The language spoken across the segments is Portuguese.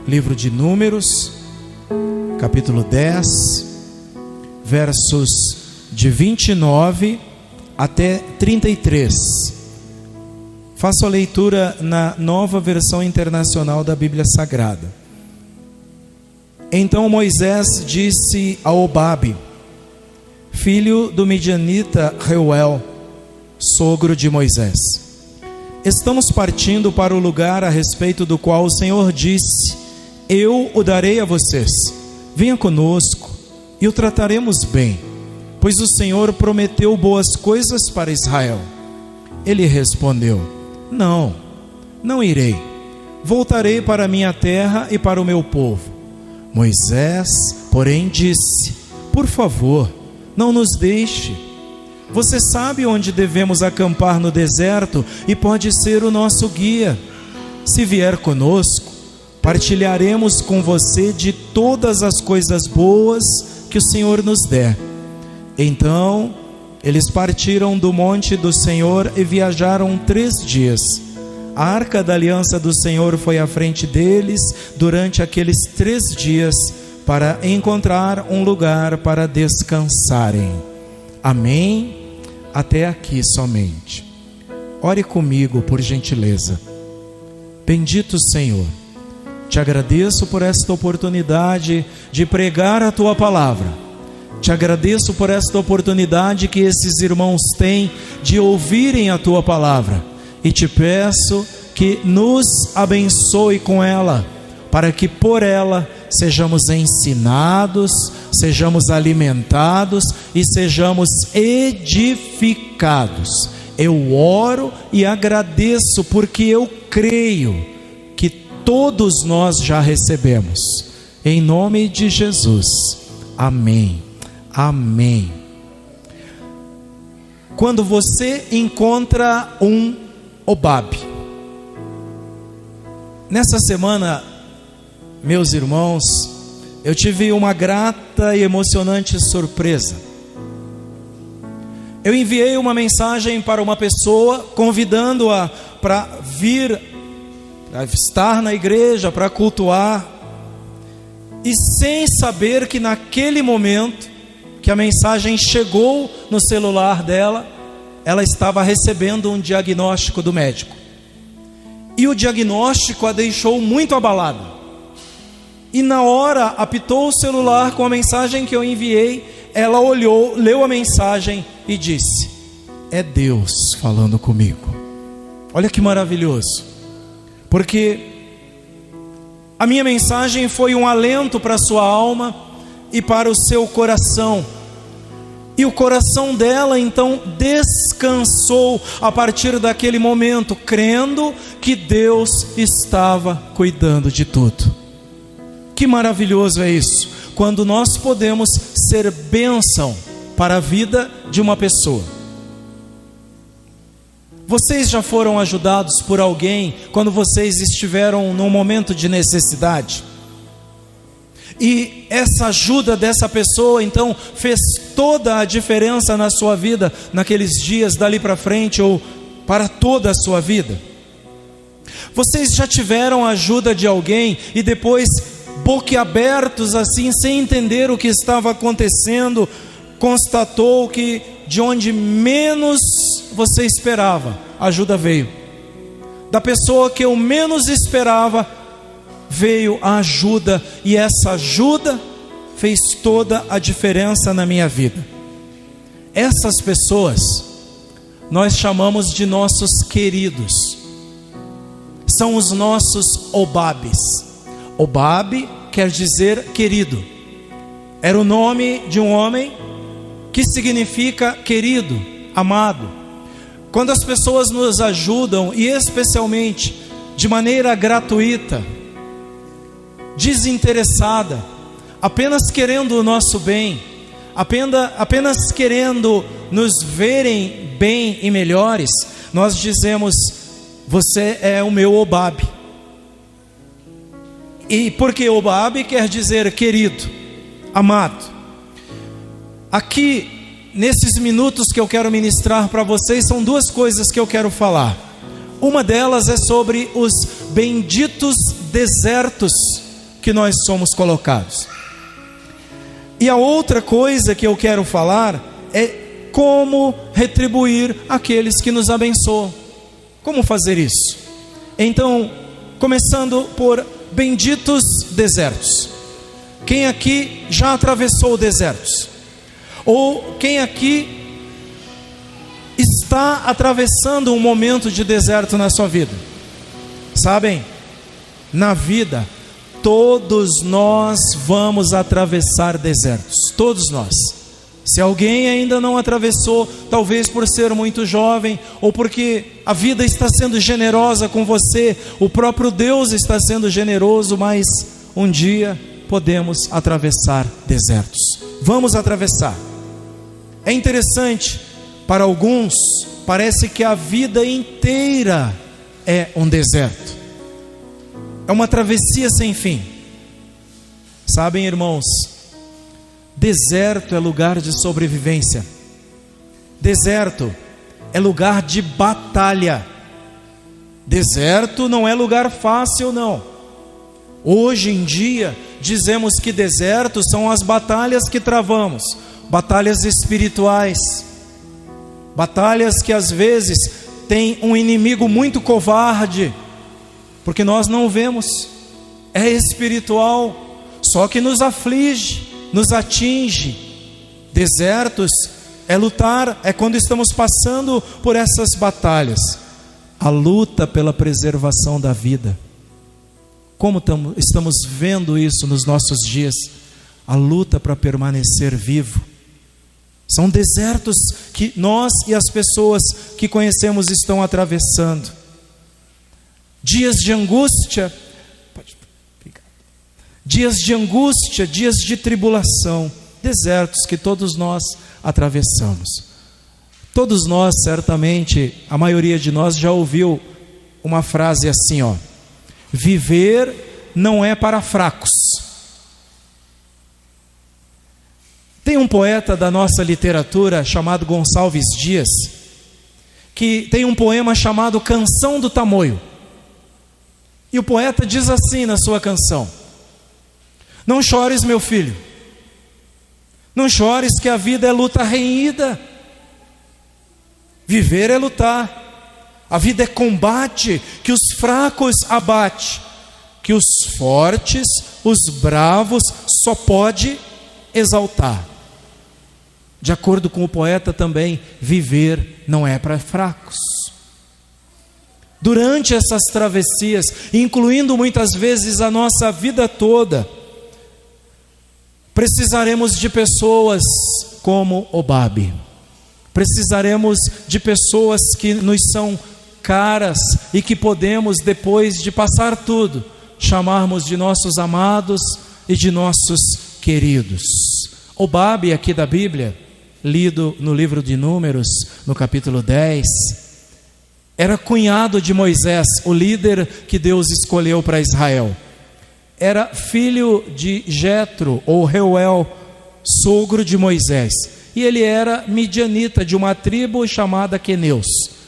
livro de Números, capítulo 10, versos de 29 até 33. Faço a leitura na Nova Versão Internacional da Bíblia Sagrada. Então Moisés disse a Obabe, filho do midianita Reuel, sogro de Moisés: estamos partindo para o lugar a respeito do qual o Senhor disse: eu o darei a vocês. Venha conosco e o trataremos bem, pois o Senhor prometeu boas coisas para Israel. Ele respondeu: não irei. Voltarei para a minha terra e para o meu povo. Moisés, porém, disse: por favor, não nos deixe. Você sabe onde devemos acampar no deserto e pode ser o nosso guia. Se vier conosco, partilharemos com você de todas as coisas boas que o Senhor nos der. Então, eles partiram do monte do Senhor e viajaram 3 dias. A arca da aliança do Senhor foi à frente deles durante aqueles 3 dias para encontrar um lugar para descansarem. Amém? Até aqui somente. Ore comigo, por gentileza. Bendito Senhor, te agradeço por esta oportunidade de pregar a tua palavra. Te agradeço por esta oportunidade que esses irmãos têm de ouvirem a tua palavra. E te peço que nos abençoe com ela, para que por ela sejamos ensinados, sejamos alimentados e sejamos edificados. Eu oro e agradeço, porque eu creio que todos nós já recebemos. Em nome de Jesus. Amém. Amém. Quando você encontra um Obabe. Nessa semana, meus irmãos, eu tive uma grata e emocionante surpresa. Eu enviei uma mensagem para uma pessoa, convidando-a para vir, para estar na igreja, para cultuar, e sem saber que naquele momento que a mensagem chegou no celular dela, ela estava recebendo um diagnóstico do médico. E o diagnóstico a deixou muito abalada. E na hora apitou o celular com a mensagem que eu enviei. Ela olhou, leu a mensagem e disse: é Deus falando comigo. Olha que maravilhoso. Porque a minha mensagem foi um alento para a sua alma e para o seu coração. E o coração dela então descansou a partir daquele momento, crendo que Deus estava cuidando de tudo. Que maravilhoso é isso, quando nós podemos ser bênção para a vida de uma pessoa. Vocês já foram ajudados por alguém quando vocês estiveram num momento de necessidade? E essa ajuda dessa pessoa então fez toda a diferença na sua vida, naqueles dias dali para frente, ou para toda a sua vida? Vocês já tiveram a ajuda de alguém e depois, boquiabertos assim, sem entender o que estava acontecendo, constatou que de onde menos você esperava, a ajuda veio? Da pessoa que eu menos esperava, veio a ajuda, e essa ajuda fez toda a diferença na minha vida. Essas pessoas nós chamamos de nossos queridos. São os nossos Obabes. Obabe quer dizer querido. Era o nome de um homem que significa querido, amado. Quando as pessoas nos ajudam, e especialmente de maneira gratuita, desinteressada, apenas querendo o nosso bem, apenas querendo nos verem bem e melhores, nós dizemos: você é o meu Obabe. E porque Obabe quer dizer querido, amado. Aqui, nesses minutos que eu quero ministrar para vocês, são 2 coisas que eu quero falar. Uma delas é sobre os benditos desertos que nós somos colocados. E a outra coisa que eu quero falar é como retribuir aqueles que nos abençoam. Como fazer isso? Então, começando por benditos desertos. Quem aqui já atravessou desertos? Ou quem aqui está atravessando um momento de deserto na sua vida? Sabem, na vida, todos nós vamos atravessar desertos. Todos nós. Se alguém ainda não atravessou, talvez por ser muito jovem, ou porque a vida está sendo generosa com você, o próprio Deus está sendo generoso, mas um dia podemos atravessar desertos. Vamos atravessar. É interessante, para alguns, parece que a vida inteira é um deserto. É uma travessia sem fim. Sabem, irmãos, deserto é lugar de sobrevivência. Deserto é lugar de batalha. Deserto não é lugar fácil, não. Hoje em dia, dizemos que desertos são as batalhas que travamos, batalhas espirituais, batalhas que às vezes tem um inimigo muito covarde, porque nós não vemos, é espiritual, só que nos aflige, nos atinge. Desertos é lutar, é quando estamos passando por essas batalhas. A luta pela preservação da vida. Como estamos vendo isso nos nossos dias? A luta para permanecer vivo. São desertos que nós e as pessoas que conhecemos estão atravessando. Dias de angústia, dias de angústia, dias de tribulação, desertos que todos nós atravessamos. Todos nós, certamente, a maioria de nós já ouviu uma frase assim, ó: viver não é para fracos. Tem um poeta da nossa literatura chamado Gonçalves Dias, que tem um poema chamado Canção do Tamoio. E o poeta diz assim na sua canção: não chores, meu filho, não chores, que a vida é luta renhida. Viver é lutar, a vida é combate, que os fracos abate, que os fortes, os bravos, só pode exaltar. De acordo com o poeta também, viver não é para fracos. Durante essas travessias, incluindo muitas vezes a nossa vida toda, precisaremos de pessoas como Obabe. Precisaremos de pessoas que nos são caras e que podemos, depois de passar tudo, chamarmos de nossos amados e de nossos queridos. Obabe aqui da Bíblia, lido no livro de Números, no capítulo 10, era cunhado de Moisés, o líder que Deus escolheu para Israel. Era filho de Jetro, ou Reuel, sogro de Moisés. E ele era midianita, de uma tribo chamada Queneus,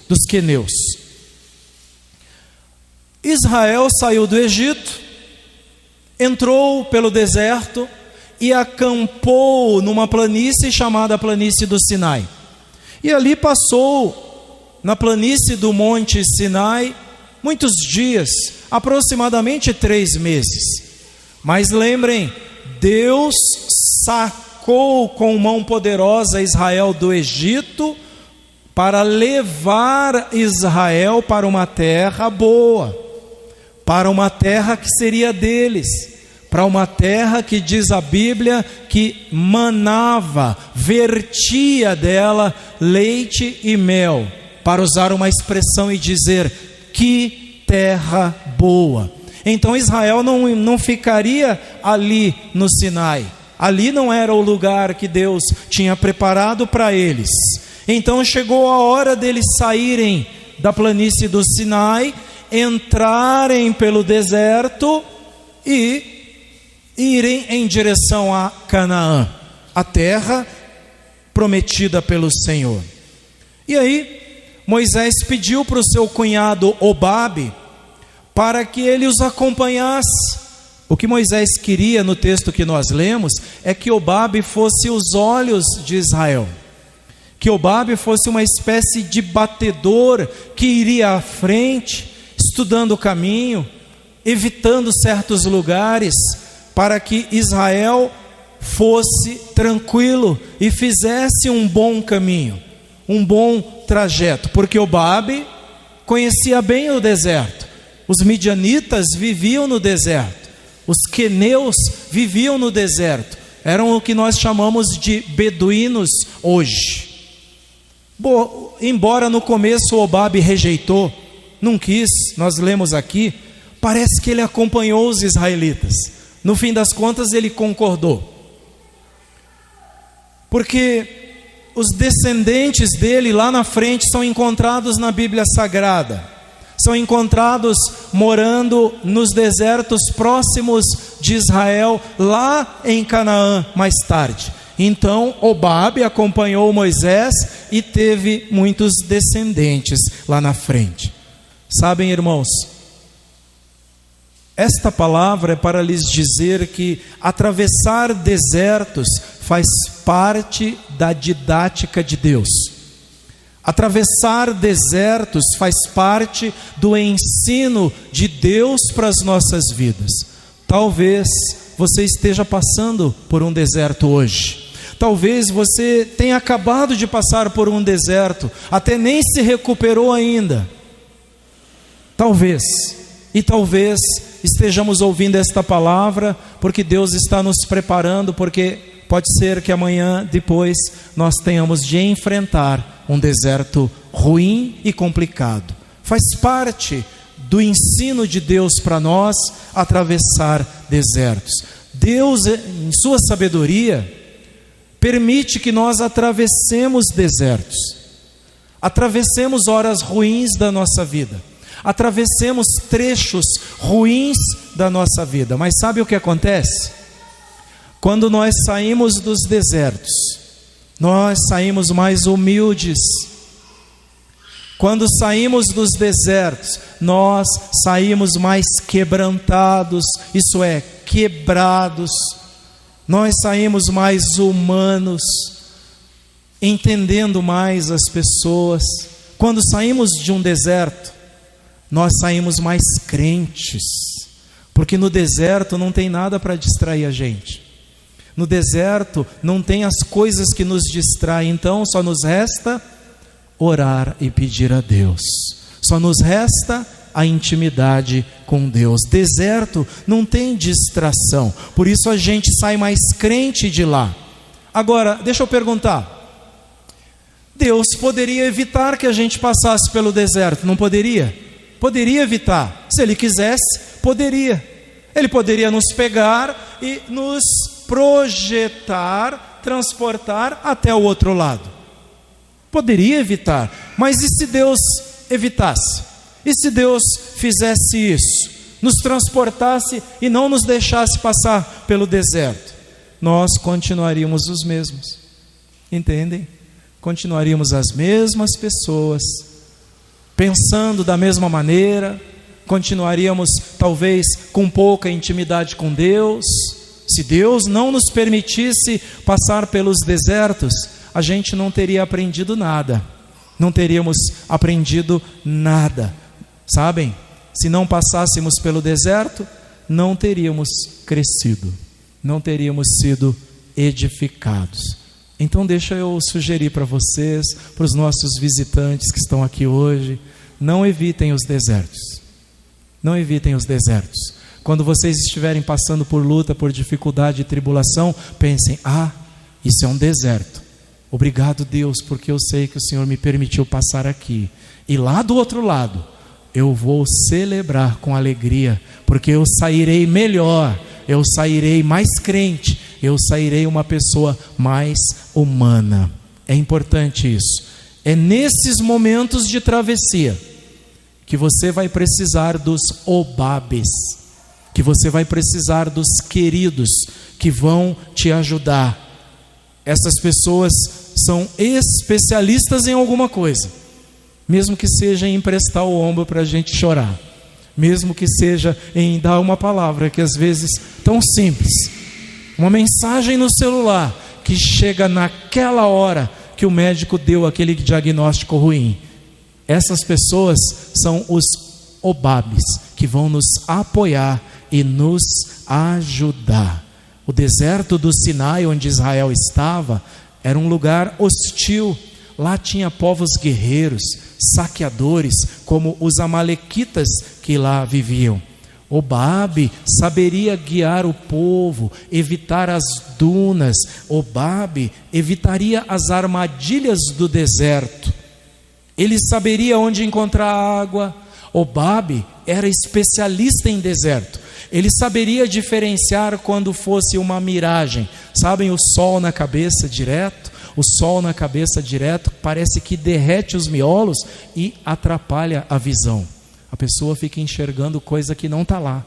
dos Queneus. Israel saiu do Egito, entrou pelo deserto e acampou numa planície chamada planície do Sinai. E ali passou, na planície do Monte Sinai, muitos dias, aproximadamente 3 meses. Mas lembrem, Deus sacou com mão poderosa Israel do Egito para levar Israel para uma terra boa, para uma terra que seria deles, para uma terra que diz a Bíblia que manava, vertia dela leite e mel, para usar uma expressão e dizer: que terra boa. Então Israel não ficaria ali no Sinai. Ali não era o lugar que Deus tinha preparado para eles. Então chegou a hora deles saírem da planície do Sinai, entrarem pelo deserto e irem em direção a Canaã, a terra prometida pelo Senhor. E aí Moisés pediu para o seu cunhado Obabe para que ele os acompanhasse O que Moisés queria no texto que nós lemos é que Obabe fosse os olhos de Israel, que Obabe fosse uma espécie de batedor que iria à frente, estudando o caminho, evitando certos lugares, para que Israel fosse tranquilo e fizesse um bom caminho, um bom trajeto, porque Obabe conhecia bem o deserto. Os midianitas viviam no deserto, os queneus viviam no deserto, eram o que nós chamamos de beduínos hoje. Bom, embora no começo Obabe rejeitou, não quis, nós lemos aqui, parece que ele acompanhou os israelitas. No fim das contas ele concordou, porque os descendentes dele lá na frente são encontrados na Bíblia Sagrada, são encontrados morando nos desertos próximos de Israel, lá em Canaã mais tarde. Então Obabe acompanhou Moisés e teve muitos descendentes lá na frente. Sabem, irmãos, esta palavra é para lhes dizer que atravessar desertos faz parte da didática de Deus. Atravessar desertos faz parte do ensino de Deus para as nossas vidas. Talvez você esteja passando por um deserto hoje. Talvez você tenha acabado de passar por um deserto, até nem se recuperou ainda. Talvez estejamos ouvindo esta palavra porque Deus está nos preparando, porque pode ser que amanhã, depois, nós tenhamos de enfrentar um deserto ruim e complicado. Faz parte do ensino de Deus para nós atravessar desertos. Deus, em sua sabedoria, permite que nós atravessemos desertos, atravessemos horas ruins da nossa vida, atravessemos trechos ruins da nossa vida. Mas sabe o que acontece? Quando nós saímos dos desertos, nós saímos mais humildes. Quando saímos dos desertos, nós saímos mais quebrantados, isso é, quebrados. Nós saímos mais humanos, entendendo mais as pessoas. Quando saímos de um deserto, nós saímos mais crentes, porque no deserto não tem nada para distrair a gente. No deserto não tem as coisas que nos distraem, então só nos resta orar e pedir a Deus. Só nos resta a intimidade com Deus. Deserto não tem distração, por isso a gente sai mais crente de lá. Agora, deixa eu perguntar, Deus poderia evitar que a gente passasse pelo deserto, não poderia? Poderia evitar, se Ele quisesse, poderia. Ele poderia nos pegar e nos projetar, transportar até o outro lado. Poderia evitar, mas e se Deus evitasse? E se Deus fizesse isso? Nos transportasse e não nos deixasse passar pelo deserto? Nós continuaríamos os mesmos, entendem? Continuaríamos as mesmas pessoas, pensando da mesma maneira, continuaríamos talvez com pouca intimidade com Deus. Se Deus não nos permitisse passar pelos desertos, a gente não teria aprendido nada, não teríamos aprendido nada. Sabem, se não passássemos pelo deserto, não teríamos crescido, não teríamos sido edificados. Então deixa eu sugerir para vocês, para os nossos visitantes que estão aqui hoje, não evitem os desertos. Não evitem os desertos. Quando vocês estiverem passando por luta, por dificuldade e tribulação, pensem, isso é um deserto. Obrigado, Deus, porque eu sei que o Senhor me permitiu passar aqui. E lá do outro lado, eu vou celebrar com alegria, porque eu sairei melhor, eu sairei mais crente, eu sairei uma pessoa mais humana. É importante isso. É nesses momentos de travessia que você vai precisar dos Obabes, que você vai precisar dos queridos que vão te ajudar. Essas pessoas são especialistas em alguma coisa, mesmo que seja em emprestar o ombro para a gente chorar, mesmo que seja em dar uma palavra que às vezes tão simples, uma mensagem no celular que chega naquela hora que o médico deu aquele diagnóstico ruim. Essas pessoas são os Obabes, que vão nos apoiar e nos ajudar. O deserto do Sinai, onde Israel estava, era um lugar hostil. Lá tinha povos guerreiros, saqueadores, como os amalequitas que lá viviam. Obabe saberia guiar o povo, evitar as dunas. Obabe evitaria as armadilhas do deserto. Ele saberia onde encontrar água. Obabe era especialista em deserto. Ele saberia diferenciar quando fosse uma miragem. Sabem, o sol na cabeça direto? O sol na cabeça direto parece que derrete os miolos e atrapalha a visão. A pessoa fica enxergando coisa que não está lá.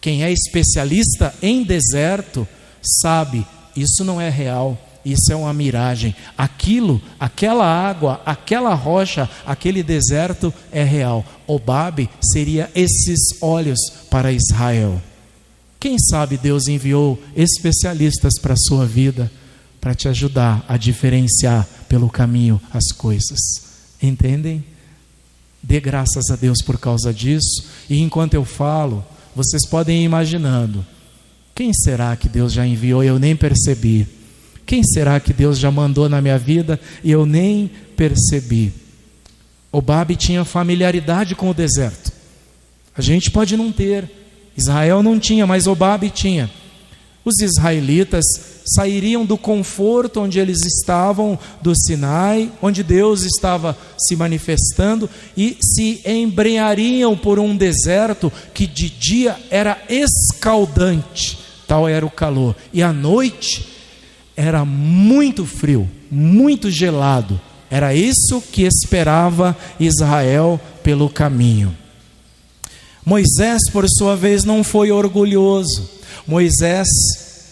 Quem é especialista em deserto sabe, isso não é real, isso é uma miragem. Aquilo, aquela água, aquela rocha, aquele deserto é real. Obabe seria esses olhos para Israel. Quem sabe Deus enviou especialistas para a sua vida, para te ajudar a diferenciar pelo caminho as coisas. Entendem? Dê graças a Deus por causa disso. E enquanto eu falo, vocês podem ir imaginando: quem será que Deus já enviou e eu nem percebi? Quem será que Deus já mandou na minha vida e eu nem percebi? Obabe tinha familiaridade com o deserto. A gente pode não ter. Israel não tinha, mas Obabe tinha. Os israelitas sairiam do conforto onde eles estavam, do Sinai, onde Deus estava se manifestando, e se embrenhariam por um deserto que de dia era escaldante, tal era o calor, e à noite era muito frio, muito gelado. Era isso que esperava Israel pelo caminho. Moisés, por sua vez, não foi orgulhoso. Moisés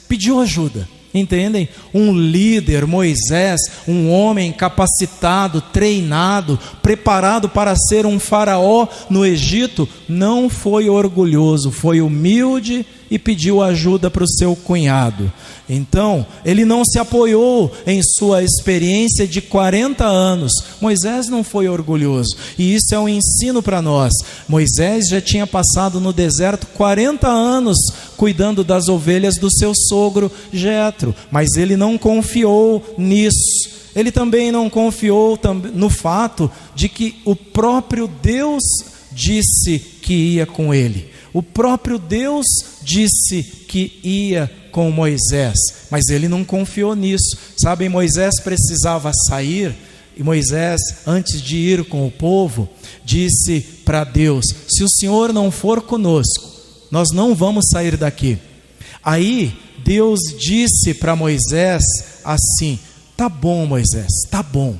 pediu ajuda, entendem? Um líder, Moisés, um homem capacitado, treinado, preparado para ser um faraó no Egito, não foi orgulhoso, foi humilde e pediu ajuda para o seu cunhado. Então, ele não se apoiou em sua experiência de 40 anos. Moisés não foi orgulhoso, e isso é um ensino para nós. Moisés já tinha passado no deserto 40 anos cuidando das ovelhas do seu sogro Jetro, mas ele não confiou nisso. Ele também não confiou no fato de que o próprio Deus disse que ia com ele. O próprio Deus disse que ia com Moisés, mas ele não confiou nisso. Sabem, Moisés precisava sair, e Moisés, antes de ir com o povo, disse para Deus: se o Senhor não for conosco, nós não vamos sair daqui. Aí Deus disse para Moisés assim: tá bom, Moisés, tá bom,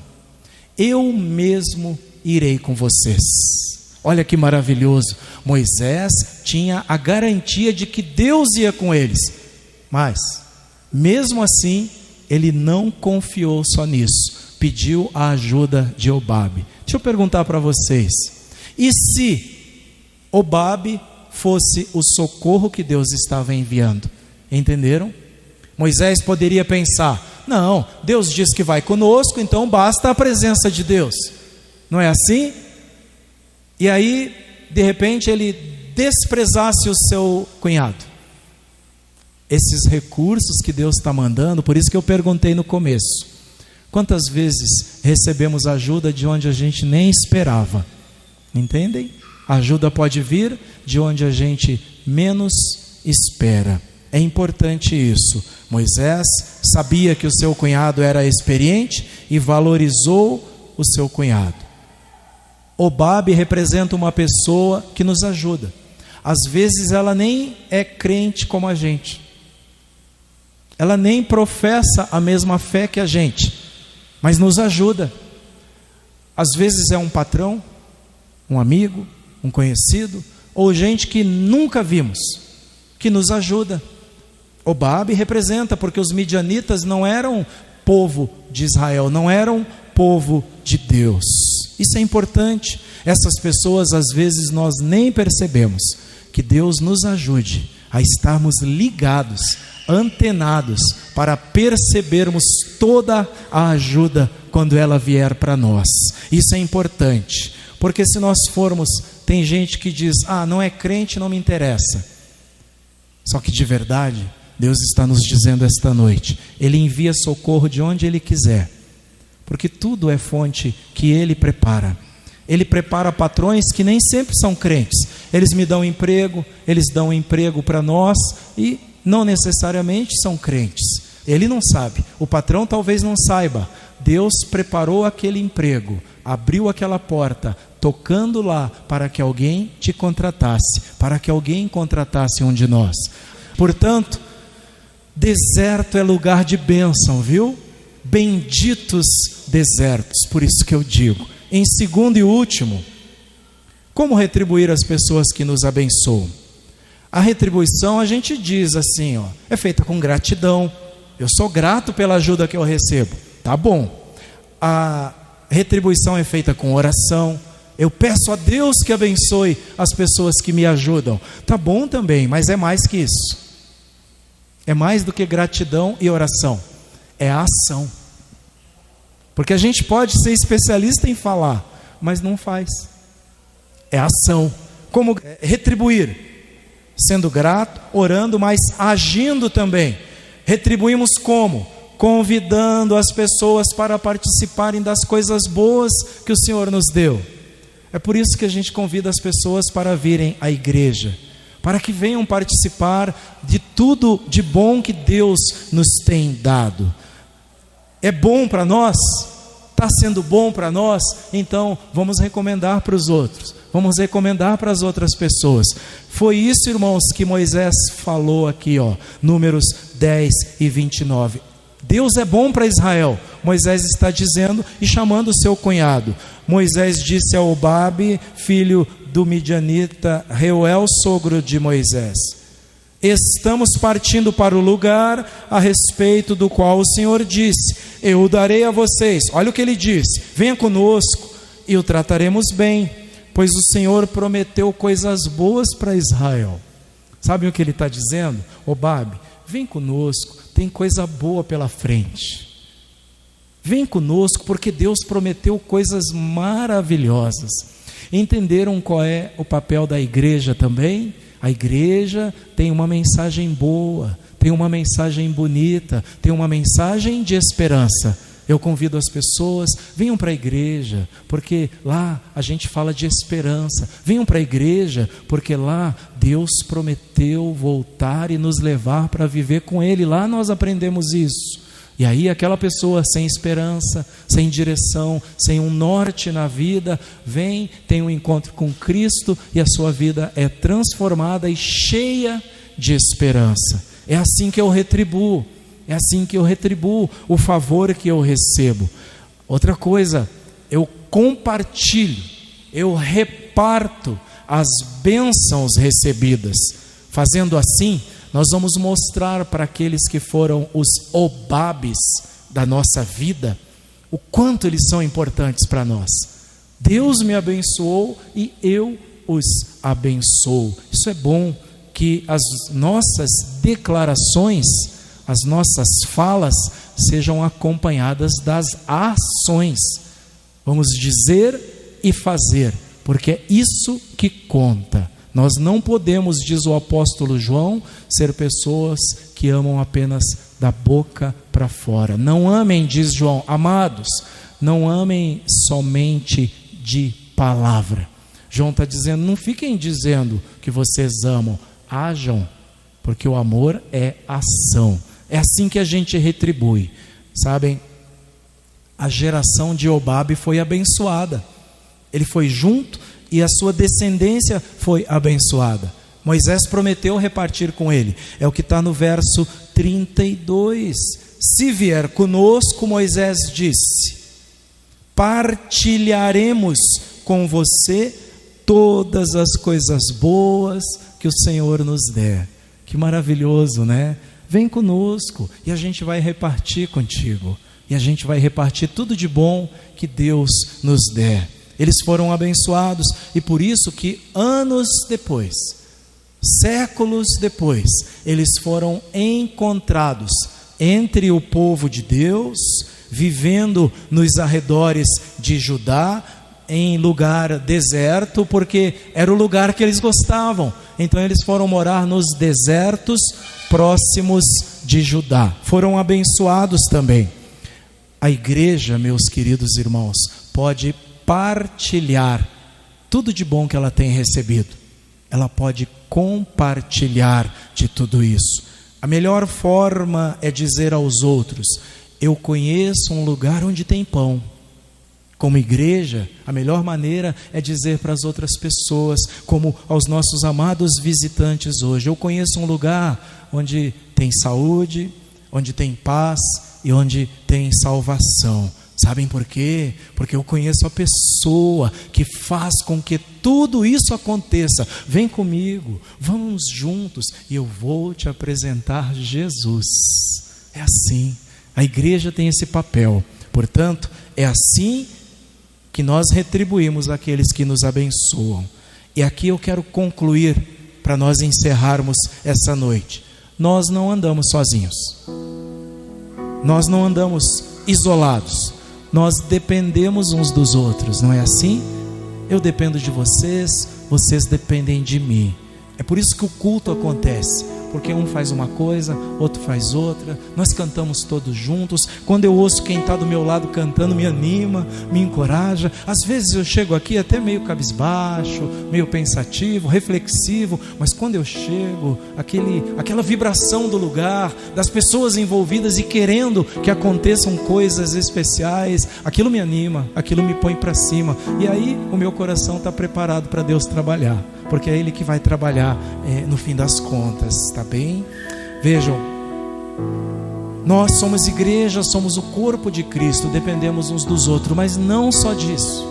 eu mesmo irei com vocês. Olha que maravilhoso. Moisés tinha a garantia de que Deus ia com eles, mas mesmo assim ele não confiou só nisso, pediu a ajuda de Obabe. Deixa eu perguntar para vocês: e se Obabe fosse o socorro que Deus estava enviando? Entenderam? Moisés poderia pensar: não, Deus diz que vai conosco, então basta a presença de Deus. Não é assim? E aí, de repente, ele desprezasse o seu cunhado. Esses recursos que Deus está mandando, por isso que eu perguntei no começo: quantas vezes recebemos ajuda de onde a gente nem esperava? Entendem? A ajuda pode vir de onde a gente menos espera. É importante isso. Moisés sabia que o seu cunhado era experiente e valorizou o seu cunhado. Obabe representa uma pessoa que nos ajuda. Às vezes ela nem é crente como a gente, ela nem professa a mesma fé que a gente, mas nos ajuda. Às vezes é um patrão, um amigo, um conhecido, ou gente que nunca vimos, que nos ajuda. Obabe representa, porque os midianitas não eram povo de Israel, não eram povo de Deus. Isso é importante. Essas pessoas, às vezes, nós nem percebemos. Que Deus nos ajude a estarmos ligados, antenados, para percebermos toda a ajuda quando ela vier para nós. Isso é importante, porque se nós formos, tem gente que diz, não é crente, não me interessa. Só que de verdade, Deus está nos dizendo esta noite, Ele envia socorro de onde Ele quiser, porque tudo é fonte que Ele prepara. Ele prepara patrões que nem sempre são crentes. Eles me dão emprego, eles dão emprego para nós e não necessariamente são crentes. Ele não sabe, o patrão talvez não saiba. Deus preparou aquele emprego, abriu aquela porta, tocando lá para que alguém te contratasse, para que alguém contratasse um de nós. Portanto, deserto é lugar de bênção, viu? Benditos desertos, por isso que eu digo. Em segundo e último, como retribuir as pessoas que nos abençoam? A retribuição, a gente diz assim, é feita com gratidão. Eu sou grato pela ajuda que eu recebo. Tá bom. A retribuição é feita com oração. Eu peço a Deus que abençoe as pessoas que me ajudam. Tá bom também, mas é mais que isso. É mais do que gratidão e oração. É a ação. Porque a gente pode ser especialista em falar, mas não faz. É ação. Como retribuir? Sendo grato, orando, mas agindo também. Retribuímos como? Convidando as pessoas para participarem das coisas boas que o Senhor nos deu. É por isso que a gente convida as pessoas para virem à igreja, para que venham participar de tudo de bom que Deus nos tem dado. É bom para nós? Está sendo bom para nós? Então vamos recomendar para os outros, vamos recomendar para as outras pessoas. Foi isso, irmãos, que Moisés falou aqui, Números 10 e 29. Deus é bom para Israel. Moisés está dizendo e chamando o seu cunhado. Moisés disse a Obabe, filho do midianita Reuel, sogro de Moisés: estamos partindo para o lugar a respeito do qual o Senhor disse: eu o darei a vocês. Olha o que ele disse: venha conosco e o trataremos bem, pois o Senhor prometeu coisas boas para Israel. Sabe o que ele está dizendo? Obabe, vem conosco, tem coisa boa pela frente. Vem conosco porque Deus prometeu coisas maravilhosas. Entenderam qual é o papel da igreja também? A igreja tem uma mensagem boa, tem uma mensagem bonita, tem uma mensagem de esperança. Eu convido as pessoas, venham para a igreja, porque lá a gente fala de esperança. Venham para a igreja, porque lá Deus prometeu voltar e nos levar para viver com Ele. Lá nós aprendemos isso. E aí aquela pessoa sem esperança, sem direção, sem um norte na vida, vem, tem um encontro com Cristo e a sua vida é transformada e cheia de esperança. É assim que eu retribuo. É assim que eu retribuo o favor que eu recebo. Outra coisa, eu compartilho, eu reparto as bênçãos recebidas. Fazendo assim, nós vamos mostrar para aqueles que foram os Obabes da nossa vida, o quanto eles são importantes para nós. Deus me abençoou e eu os abençoo. Isso é bom, que as nossas declarações, as nossas falas sejam acompanhadas das ações. Vamos dizer e fazer, porque é isso que conta. Nós não podemos, diz o apóstolo João, ser pessoas que amam apenas da boca para fora. Não amem, diz João, amados, não amem somente de palavra. João está dizendo, não fiquem dizendo que vocês amam, ajam, porque o amor é ação. É assim que a gente retribui. Sabem, a geração de Obabe foi abençoada. Ele foi junto e a sua descendência foi abençoada. Moisés prometeu repartir com ele. É o que está no verso 32. Se vier conosco, Moisés disse, partilharemos com você todas as coisas boas que o Senhor nos der. Que maravilhoso, né? Vem conosco e a gente vai repartir contigo. E a gente vai repartir tudo de bom que Deus nos der. Eles foram abençoados, e por isso que anos depois, séculos depois, eles foram encontrados entre o povo de Deus, vivendo nos arredores de Judá, em lugar deserto, porque era o lugar que eles gostavam. Então eles foram morar nos desertos próximos de Judá. Foram abençoados também. A igreja, meus queridos irmãos, pode partilhar tudo de bom que ela tem recebido. Ela pode compartilhar de tudo isso. A melhor forma é dizer aos outros: eu conheço um lugar onde tem pão. Como igreja, a melhor maneira é dizer para as outras pessoas, como aos nossos amados visitantes hoje: eu conheço um lugar onde tem saúde, onde tem paz e onde tem salvação. Sabem por quê? Porque eu conheço a pessoa que faz com que tudo isso aconteça. Vem comigo, vamos juntos e eu vou te apresentar Jesus. É assim, a igreja tem esse papel. Portanto, é assim que nós retribuímos aqueles que nos abençoam. E aqui eu quero concluir, para nós encerrarmos essa noite. Nós não andamos sozinhos. Nós não andamos isolados. Nós dependemos uns dos outros, não é assim? Eu dependo de vocês, vocês dependem de mim. É por isso que o culto acontece, porque um faz uma coisa, outro faz outra, nós cantamos todos juntos. Quando eu ouço quem está do meu lado cantando, me anima, me encoraja. Às vezes eu chego aqui até meio cabisbaixo, meio pensativo, reflexivo, mas quando eu chego, aquela vibração do lugar, das pessoas envolvidas e querendo que aconteçam coisas especiais, aquilo me anima, aquilo me põe para cima, e aí o meu coração está preparado para Deus trabalhar, porque é Ele que vai trabalhar no fim das contas, tá bem? Vejam, nós somos igreja, somos o corpo de Cristo, dependemos uns dos outros, mas não só disso.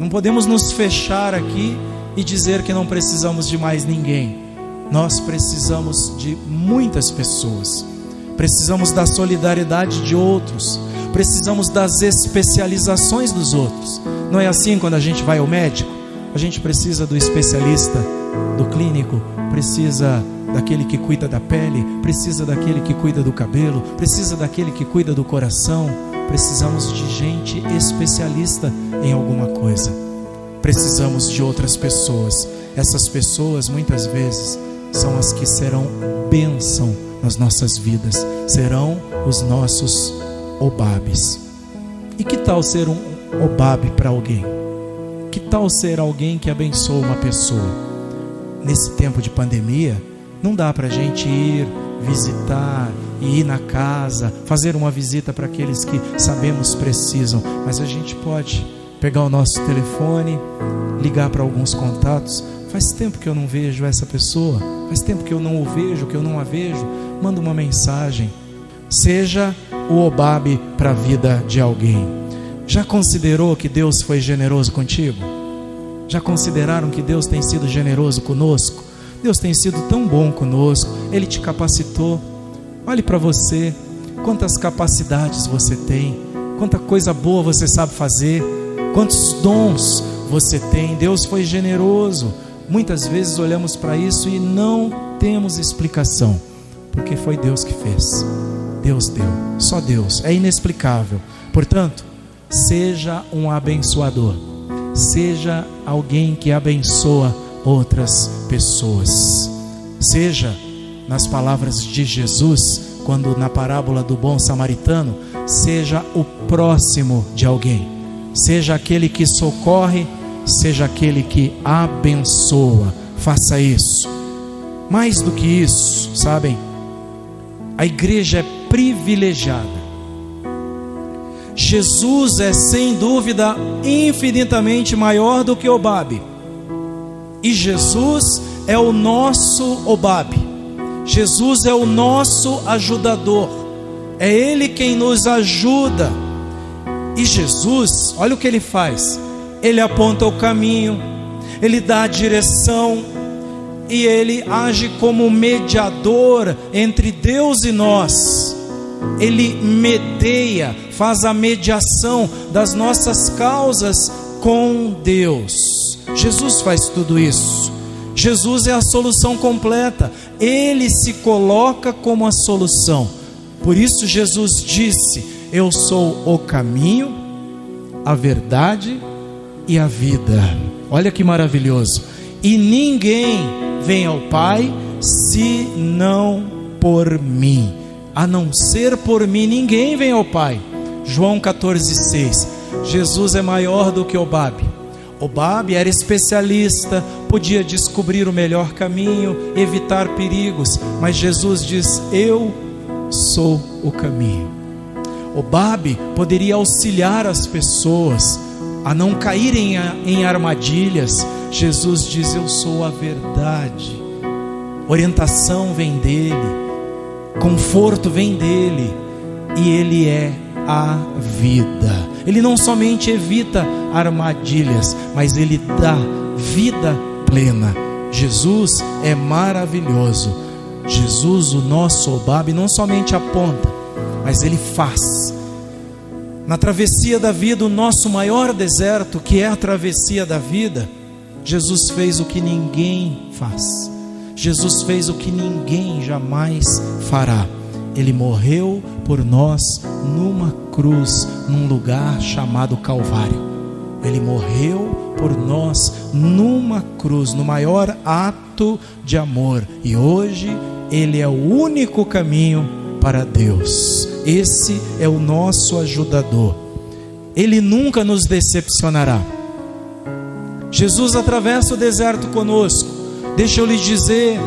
Não podemos nos fechar aqui e dizer que não precisamos de mais ninguém. Nós precisamos de muitas pessoas, precisamos da solidariedade de outros, precisamos das especializações dos outros. Não é assim quando a gente vai ao médico? A gente precisa do especialista, do clínico, precisa daquele que cuida da pele, precisa daquele que cuida do cabelo, precisa daquele que cuida do coração. Precisamos de gente especialista em alguma coisa. Precisamos de outras pessoas. Essas pessoas muitas vezes são as que serão bênção nas nossas vidas, serão os nossos obabes. E que tal ser um obabe para alguém? Que tal ser alguém que abençoa uma pessoa? Nesse tempo de pandemia, não dá para a gente ir visitar e ir na casa, fazer uma visita para aqueles que sabemos precisam, mas a gente pode pegar o nosso telefone, ligar para alguns contatos. Faz tempo que eu não vejo essa pessoa, faz tempo que eu não o vejo, que eu não a vejo. Manda uma mensagem. Seja o obabe para a vida de alguém. Já considerou que Deus foi generoso contigo? Já consideraram que Deus tem sido generoso conosco? Deus tem sido tão bom conosco, Ele te capacitou. Olhe para você, quantas capacidades você tem, quanta coisa boa você sabe fazer, quantos dons você tem. Deus foi generoso. Muitas vezes olhamos para isso e não temos explicação, porque foi Deus que fez. Deus deu, só Deus, é inexplicável. Portanto, seja um abençoador, seja alguém que abençoa outras pessoas. Seja, nas palavras de Jesus, quando na parábola do bom samaritano, seja o próximo de alguém, seja aquele que socorre, seja aquele que abençoa. Faça isso. Mais do que isso, sabem, a igreja é privilegiada. Jesus é sem dúvida infinitamente maior do que Obabe, e Jesus é o nosso Obabe. Jesus é o nosso ajudador, é Ele quem nos ajuda. E Jesus, olha o que Ele faz: Ele aponta o caminho, Ele dá a direção, e Ele age como mediador entre Deus e nós. Ele medeia, faz a mediação das nossas causas com Deus. Jesus faz tudo isso. Jesus é a solução completa. Ele se coloca como a solução. Por isso Jesus disse: eu sou o caminho, a verdade e a vida. Olha que maravilhoso. E ninguém vem ao Pai se não por mim. A não ser por mim, ninguém vem ao Pai. João 14,6. Jesus é maior do que Obabe. Obabe era especialista, podia descobrir o melhor caminho, evitar perigos, mas Jesus diz: eu sou o caminho. Obabe poderia auxiliar as pessoas a não caírem em armadilhas. Jesus diz: eu sou a verdade. Orientação vem dele, conforto vem dele, e ele é a vida. Ele não somente evita armadilhas, mas ele dá vida plena. Jesus é maravilhoso. Jesus, o nosso Obabe, não somente aponta, mas ele faz. Na travessia da vida, o nosso maior deserto, que é a travessia da vida, Jesus fez o que ninguém faz. Jesus fez o que ninguém jamais fará. Ele morreu por nós numa cruz, num lugar chamado Calvário. Ele morreu por nós numa cruz, no maior ato de amor. E hoje Ele é o único caminho para Deus. Esse é o nosso ajudador. Ele nunca nos decepcionará. Jesus atravessa o deserto conosco. Deixa eu lhe dizer,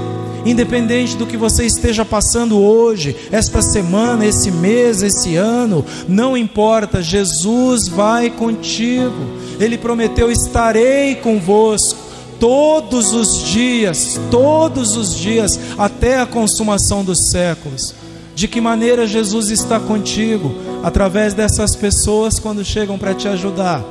independente do que você esteja passando hoje, esta semana, esse mês, esse ano, não importa, Jesus vai contigo. Ele prometeu: estarei convosco todos os dias, até a consumação dos séculos. De que maneira Jesus está contigo? Através dessas pessoas quando chegam para te ajudar,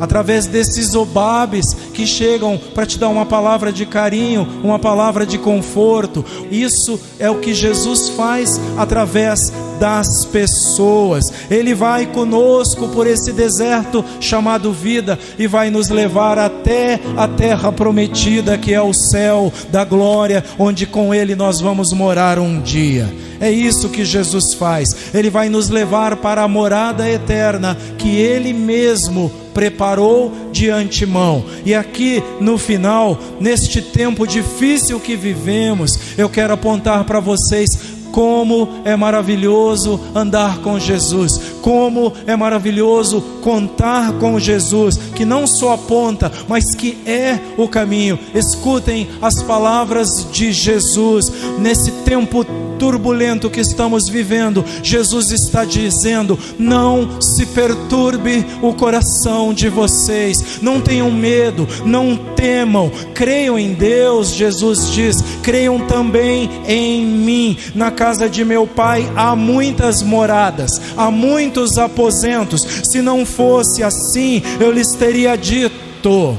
através desses Obabes que chegam para te dar uma palavra de carinho, uma palavra de conforto. Isso é o que Jesus faz através das pessoas. Ele vai conosco por esse deserto chamado vida e vai nos levar até a terra prometida, que é o céu da glória, onde com Ele nós vamos morar um dia. É isso que Jesus faz. Ele vai nos levar para a morada eterna que Ele mesmo preparou de antemão. E aqui no final, neste tempo difícil que vivemos, eu quero apontar para vocês como é maravilhoso andar com Jesus, como é maravilhoso contar com Jesus, que não só aponta, mas que é o caminho. Escutem as palavras de Jesus. Nesse tempo turbulento que estamos vivendo, Jesus está dizendo: não se perturbe o coração de vocês, não tenham medo, não temam, creiam em Deus. Jesus diz: creiam também em mim. Na casa de meu Pai há muitas moradas, há muitos aposentos. Se não fosse assim, eu lhes teria dito: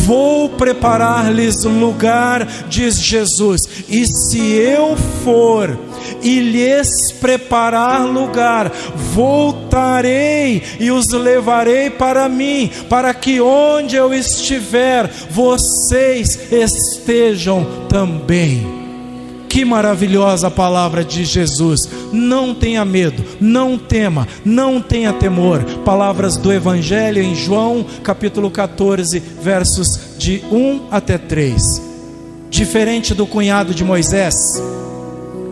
vou preparar-lhes lugar, diz Jesus. E se eu for e lhes preparar lugar, voltarei e os levarei para mim, para que onde eu estiver, vocês estejam também. Que maravilhosa a palavra de Jesus. Não tenha medo, não tema, não tenha temor. Palavras do Evangelho em João capítulo 14, versos de 1 até 3. Diferente do cunhado de Moisés,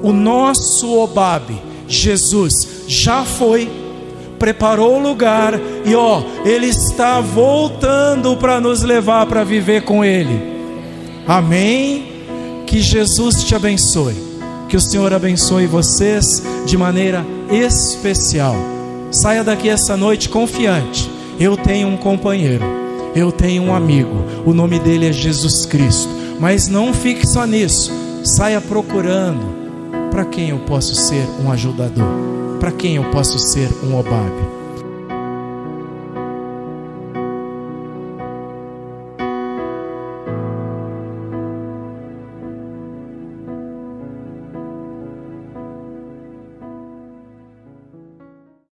o nosso Obabe, Jesus, já foi, preparou o lugar e Ele está voltando para nos levar para viver com Ele. Amém? Que Jesus te abençoe, que o Senhor abençoe vocês de maneira especial. Saia daqui essa noite confiante: eu tenho um companheiro, eu tenho um amigo, o nome dele é Jesus Cristo. Mas não fique só nisso, saia procurando: para quem eu posso ser um ajudador, para quem eu posso ser um Obabe.